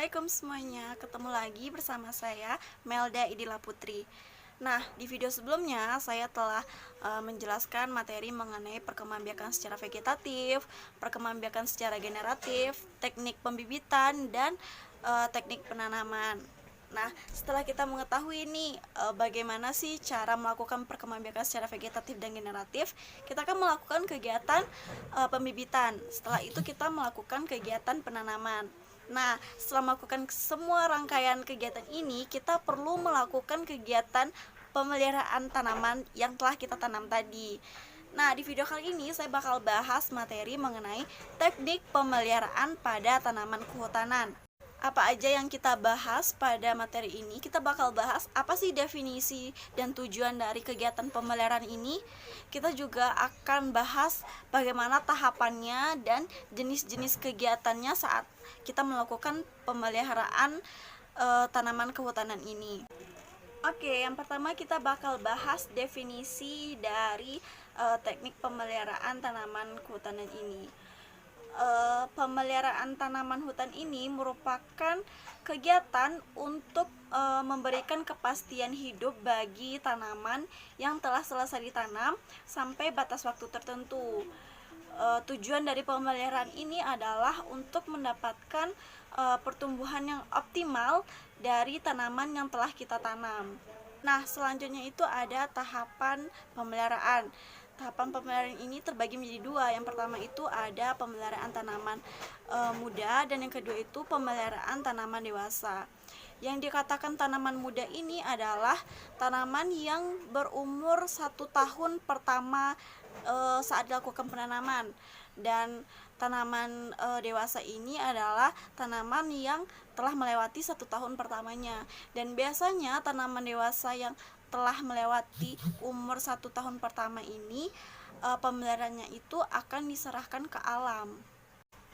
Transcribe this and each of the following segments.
Assalamualaikum semuanya, ketemu lagi bersama saya Melda Idila Putri. Nah, di video sebelumnya saya telah menjelaskan materi mengenai perkembangbiakan secara vegetatif, perkembangbiakan secara generatif, teknik pembibitan, dan teknik penanaman. Nah, setelah kita mengetahui nih bagaimana sih cara melakukan perkembangbiakan secara vegetatif dan generatif, kita akan melakukan kegiatan pembibitan. Setelah itu kita melakukan kegiatan penanaman. Nah, setelah melakukan semua rangkaian kegiatan ini, kita perlu melakukan kegiatan pemeliharaan tanaman yang telah kita tanam tadi. Nah, di video kali ini saya bakal bahas materi mengenai teknik pemeliharaan pada tanaman kehutanan. Apa aja yang kita bahas pada materi ini? Kita bakal bahas apa sih definisi dan tujuan dari kegiatan pemeliharaan ini. Kita juga akan bahas bagaimana tahapannya dan jenis-jenis kegiatannya saat kita melakukan pemeliharaan tanaman kehutanan ini. Oke, yang pertama kita bakal bahas definisi dari teknik pemeliharaan tanaman kehutanan ini. Pemeliharaan tanaman hutan ini merupakan kegiatan untuk memberikan kepastian hidup bagi tanaman yang telah selesai ditanam sampai batas waktu tertentu. Tujuan dari pemeliharaan ini adalah untuk mendapatkan pertumbuhan yang optimal dari tanaman yang telah kita tanam. Nah, selanjutnya itu ada tahapan pemeliharaan. Tahapan pemeliharaan ini terbagi menjadi dua. Yang pertama itu ada pemeliharaan tanaman muda, dan yang kedua itu pemeliharaan tanaman dewasa. Yang dikatakan tanaman muda ini adalah tanaman yang berumur 1 tahun pertama saat dilakukan penanaman, dan tanaman dewasa ini adalah tanaman yang telah melewati 1 tahun pertamanya. Dan biasanya tanaman dewasa yang telah melewati umur 1 tahun pertama ini pemeliharaannya itu akan diserahkan ke alam.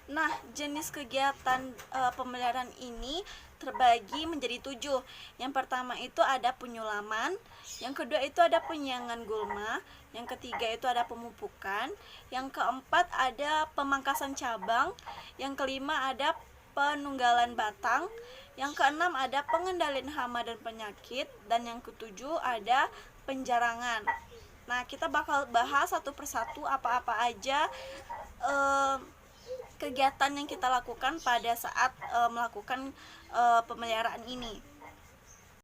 Nah, jenis kegiatan pemeliharaan ini terbagi menjadi 7. Yang pertama itu ada penyulaman, yang kedua itu ada penyiangan gulma, yang ketiga itu ada pemupukan, yang keempat ada pemangkasan cabang, yang kelima ada penunggalan batang, yang keenam ada pengendalian hama dan penyakit, dan yang ketujuh ada penjarangan. Nah, kita bakal bahas satu persatu apa-apa aja kegiatan yang kita lakukan pada saat melakukan pemeliharaan ini.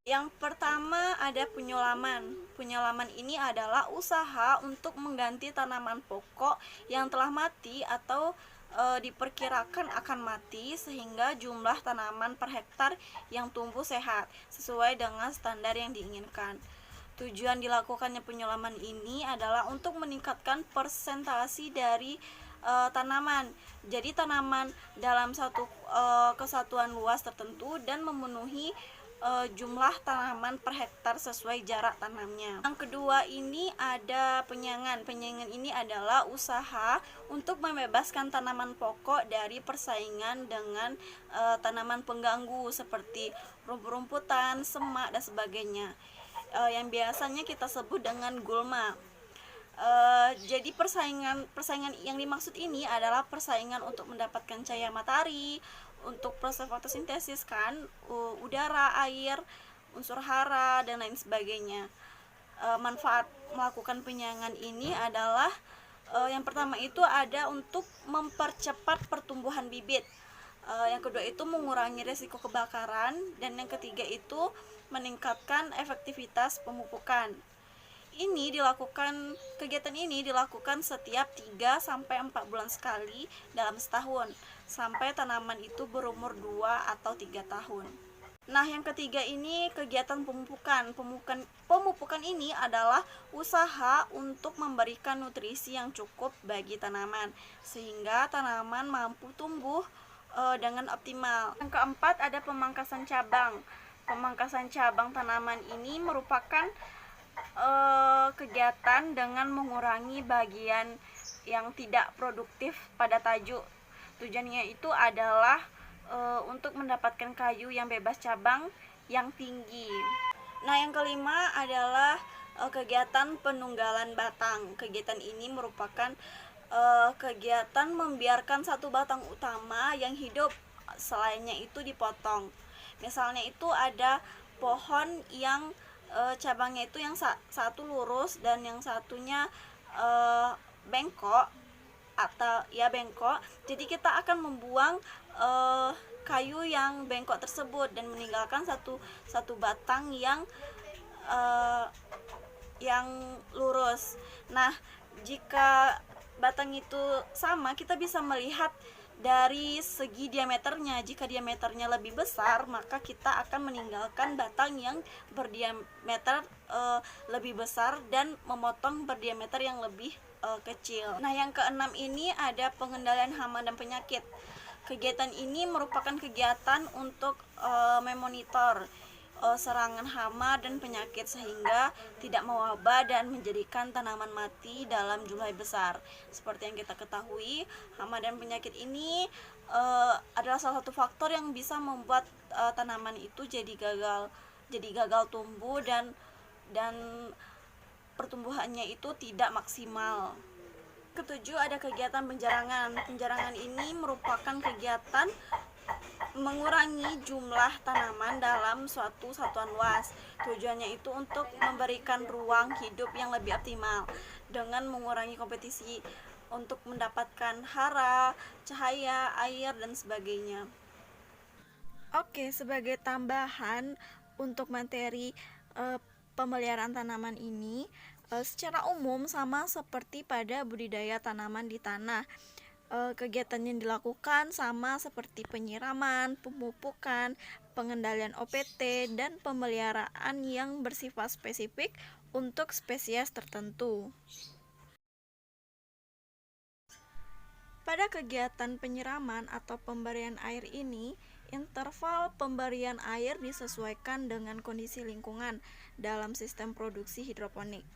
Yang pertama ada penyulaman. Penyulaman ini adalah usaha untuk mengganti tanaman pokok yang telah mati atau diperkirakan akan mati, sehingga jumlah tanaman per hektar yang tumbuh sehat sesuai dengan standar yang diinginkan. Tujuan dilakukannya penyulaman ini adalah untuk meningkatkan persentase dari tanaman. Jadi tanaman dalam satu kesatuan luas tertentu dan memenuhi jumlah tanaman per hektar sesuai jarak tanamnya. Yang kedua ini ada penyiangan. Penyiangan ini adalah usaha untuk membebaskan tanaman pokok dari persaingan dengan tanaman pengganggu seperti rumput-rumputan, semak, dan sebagainya, yang biasanya kita sebut dengan gulma. Jadi persaingan yang dimaksud ini adalah persaingan untuk mendapatkan cahaya matahari, untuk proses fotosintesis kan, udara, air, unsur hara, dan lain sebagainya. Manfaat melakukan penyiangan ini adalah yang pertama itu ada untuk mempercepat pertumbuhan bibit, yang kedua itu mengurangi resiko kebakaran, dan yang ketiga itu meningkatkan efektivitas pemupukan. Kegiatan ini dilakukan setiap 3-4 bulan sekali dalam setahun, sampai tanaman itu berumur 2 atau 3 tahun. Nah, yang ketiga ini kegiatan pemupukan. Pemupukan ini adalah usaha untuk memberikan nutrisi yang cukup bagi tanaman, sehingga tanaman mampu tumbuh dengan optimal. Yang keempat ada pemangkasan cabang. Pemangkasan cabang tanaman ini merupakan kegiatan dengan mengurangi bagian yang tidak produktif pada tajuk. Tujuannya itu adalah untuk mendapatkan kayu yang bebas cabang yang tinggi. Nah, yang kelima adalah kegiatan penunggalan batang. Kegiatan ini merupakan kegiatan membiarkan satu batang utama yang hidup selainnya itu dipotong. Misalnya itu ada pohon yang cabangnya itu yang satu lurus dan yang satunya bengkok, atau ya bengkok. Jadi kita akan membuang kayu yang bengkok tersebut dan meninggalkan satu batang uh, yang lurus. Nah, jika batang itu sama, kita bisa melihat dari segi diameternya. Jika diameternya lebih besar, maka kita akan meninggalkan batang yang berdiameter lebih besar dan memotong berdiameter yang lebih kecil. Nah, yang keenam ini ada pengendalian hama dan penyakit. Kegiatan ini merupakan kegiatan untuk memonitor serangan hama dan penyakit sehingga tidak mewabah dan menjadikan tanaman mati dalam jumlah besar. Seperti yang kita ketahui, hama dan penyakit ini adalah salah satu faktor yang bisa membuat tanaman itu jadi gagal tumbuh dan pertumbuhannya itu tidak maksimal. Ketujuh, ada kegiatan penjarangan. Penjarangan ini merupakan kegiatan mengurangi jumlah tanaman dalam suatu satuan luas. Tujuannya itu untuk memberikan ruang hidup yang lebih optimal dengan mengurangi kompetisi untuk mendapatkan hara, cahaya, air, dan sebagainya. Oke, sebagai tambahan untuk materi pemeliharaan tanaman ini, secara umum sama seperti pada budidaya tanaman di tanah. Kegiatan yang dilakukan sama seperti penyiraman, pemupukan, pengendalian OPT, dan pemeliharaan yang bersifat spesifik untuk spesies tertentu. Pada kegiatan penyiraman atau pemberian air ini, interval pemberian air disesuaikan dengan kondisi lingkungan dalam sistem produksi hidroponik.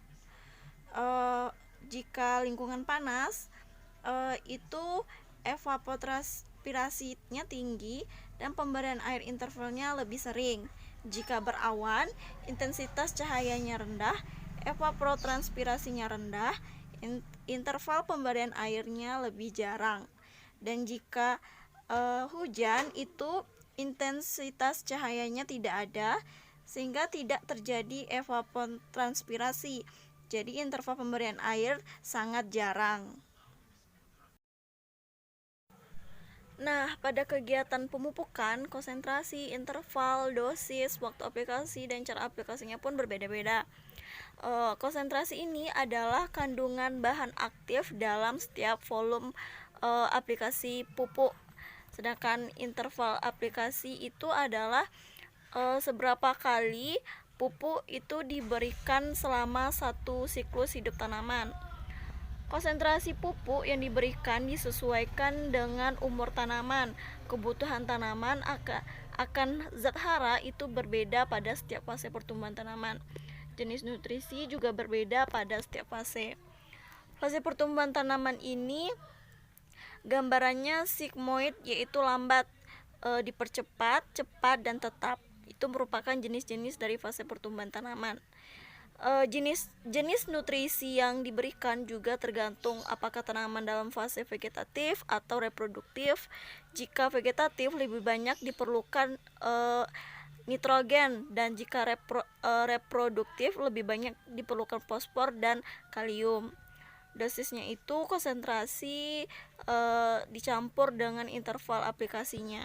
Jika lingkungan panas, itu evapotranspirasinya tinggi dan pemberian air intervalnya lebih sering. Jika berawan, intensitas cahayanya rendah, evapotranspirasinya rendah, interval pemberian airnya lebih jarang. Dan jika hujan, itu intensitas cahayanya tidak ada sehingga tidak terjadi evapotranspirasi. Jadi interval pemberian air sangat jarang. Nah, pada kegiatan pemupukan, konsentrasi, interval, dosis, waktu aplikasi, dan cara aplikasinya pun berbeda-beda. Konsentrasi ini adalah kandungan bahan aktif dalam setiap volume aplikasi pupuk. Sedangkan interval aplikasi itu adalah seberapa kali pupuk itu diberikan selama satu siklus hidup tanaman. Konsentrasi pupuk yang diberikan disesuaikan dengan umur tanaman. Kebutuhan tanaman akan zat hara itu berbeda pada setiap fase pertumbuhan tanaman. Jenis nutrisi juga berbeda pada setiap fase. Fase pertumbuhan tanaman ini gambarannya sigmoid, yaitu lambat, dipercepat, cepat, dan tetap. Itu merupakan jenis-jenis dari fase pertumbuhan tanaman. Jenis nutrisi yang diberikan juga tergantung apakah tanaman dalam fase vegetatif atau reproduktif. Jika vegetatif, lebih banyak diperlukan nitrogen, dan jika reproduktif, lebih banyak diperlukan fosfor dan kalium. Dosisnya itu konsentrasi dicampur dengan interval aplikasinya.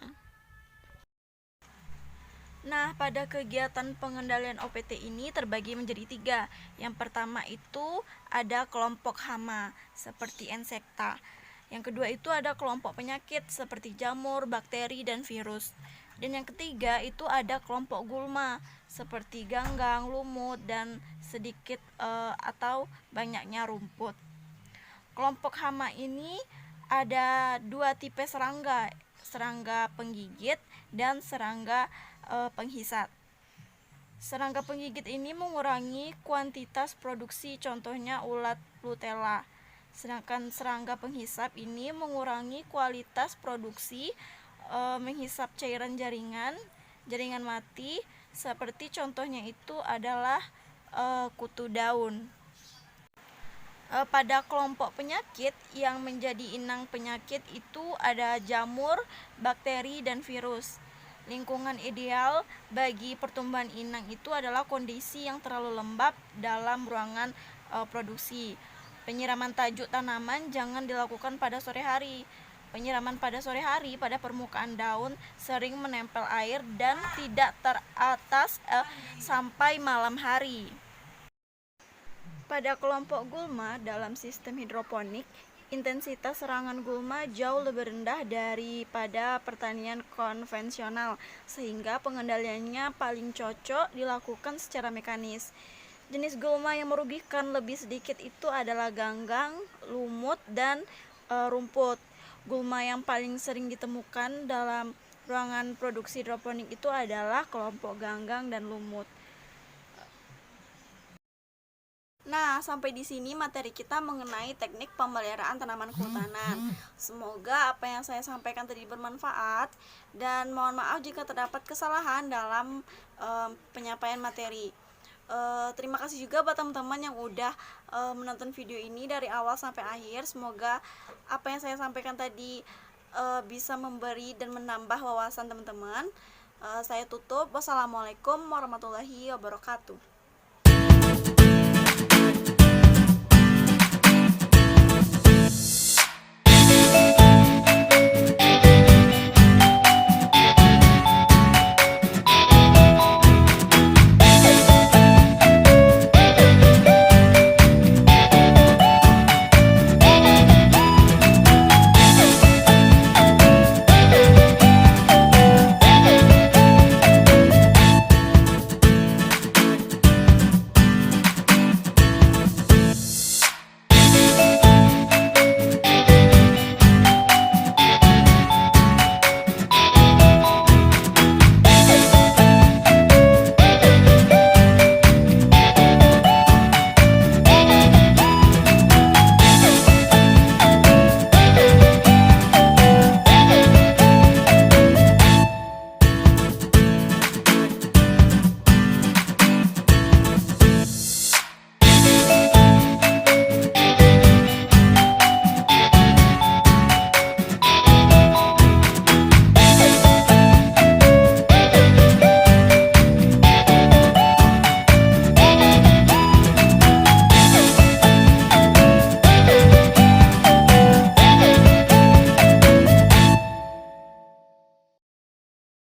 Nah, pada kegiatan pengendalian OPT ini terbagi menjadi 3. Yang pertama itu ada kelompok hama seperti insekta. Yang kedua itu ada kelompok penyakit seperti jamur, bakteri, dan virus. Dan yang ketiga itu ada kelompok gulma seperti ganggang, lumut, dan sedikit atau banyaknya rumput. Kelompok hama ini ada 2 tipe serangga, serangga penggigit dan serangga penghisap. Serangga penggigit ini mengurangi kuantitas produksi, contohnya ulat Rutella. Sedangkan serangga penghisap ini mengurangi kualitas produksi, menghisap cairan jaringan mati, seperti contohnya itu adalah kutu daun. Pada kelompok penyakit yang menjadi inang penyakit itu ada jamur, bakteri, dan virus. Lingkungan ideal bagi pertumbuhan inang itu adalah kondisi yang terlalu lembab dalam ruangan produksi. Penyiraman tajuk tanaman jangan dilakukan pada sore hari. Penyiraman pada sore hari pada permukaan daun sering menempel air dan tidak teratas sampai malam hari. Pada kelompok gulma dalam sistem hidroponik, intensitas serangan gulma jauh lebih rendah daripada pertanian konvensional, sehingga pengendaliannya paling cocok dilakukan secara mekanis. Jenis gulma yang merugikan lebih sedikit itu adalah ganggang, lumut, dan rumput. Gulma yang paling sering ditemukan dalam ruangan produksi hidroponik itu adalah kelompok ganggang dan lumut. Nah, sampai di sini materi kita mengenai teknik pemeliharaan tanaman kehutanan. Semoga apa yang saya sampaikan tadi bermanfaat, dan mohon maaf jika terdapat kesalahan dalam penyampaian materi. Terima kasih juga buat teman-teman yang udah menonton video ini dari awal sampai akhir. Semoga apa yang saya sampaikan tadi bisa memberi dan menambah wawasan teman-teman. Saya tutup. Wassalamualaikum warahmatullahi wabarakatuh.